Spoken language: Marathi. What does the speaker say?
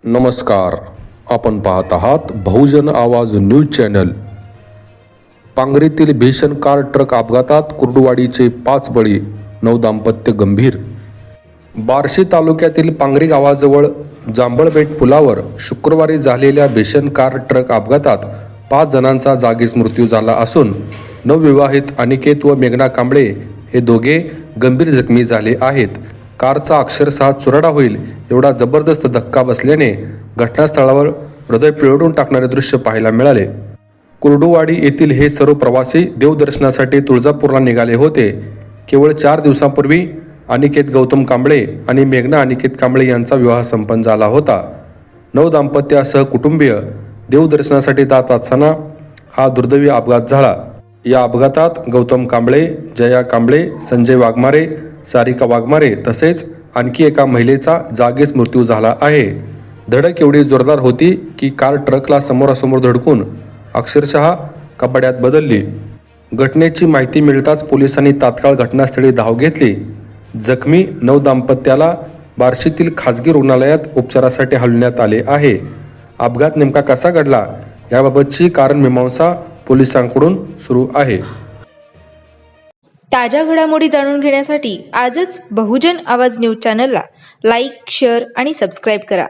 नमस्कार, आपण पाहत आहात बहुजन आवाज न्यूज चॅनल। पांगरीतील भीषण कार ट्रक अपघातात कुर्डुवाडीचे 5 बळी, 9 दाम्पत्य गंभीर। बार्शी तालुक्यातील पांगरी गावाजवळ जांभळबेट पुलावर शुक्रवारी झालेल्या भीषण कार ट्रक अपघातात 5 जणांचा जागीच मृत्यू झाला असून नवविवाहित अनिकेत व मेघना कांबळे हे दोघे गंभीर जखमी झाले आहेत। कारचा अक्षरशः चुराडा होईल एवढा जबरदस्त धक्का बसल्याने घटनास्थळावर हृदय पिळवून टाकणारे दृश्य पाहायला मिळाले। कुर्डुवाडी येथील हे सर्व प्रवासी देवदर्शनासाठी तुळजापूरला निघाले होते। केवळ 4 दिवसांपूर्वी अनिकेत गौतम कांबळे आणि मेघना अनिकेत कांबळे यांचा विवाह संपन्न झाला होता। 9 दाम्पत्यासह कुटुंबीय देवदर्शनासाठी जात असताना हा दुर्दैवी अपघात झाला। या अपघातात गौतम कांबळे, जया कांबळे, संजय वाघमारे, सारिका वाघमारे तसेच आणखी एका महिलेचा जागीच मृत्यू झाला आहे। धडक एवढी जोरदार होती की कार ट्रकला समोरासमोर धडकून अक्षरशः कपाड्यात बदलली। घटनेची माहिती मिळताच पोलिसांनी तात्काळ घटनास्थळी धाव घेतली। जखमी 9 दाम्पत्याला बार्शीतील खासगी रुग्णालयात उपचारासाठी हलवण्यात आले आहे। अपघात नेमका कसा घडला याबाबतची कारण मीमांसा पोलिसांकडून सुरू आहे। ताज्या घडामोडी जाणून घेण्यासाठी आजच बहुजन आवाज न्यूज चॅनलला लाईक, शेअर आणि सबस्क्राईब करा।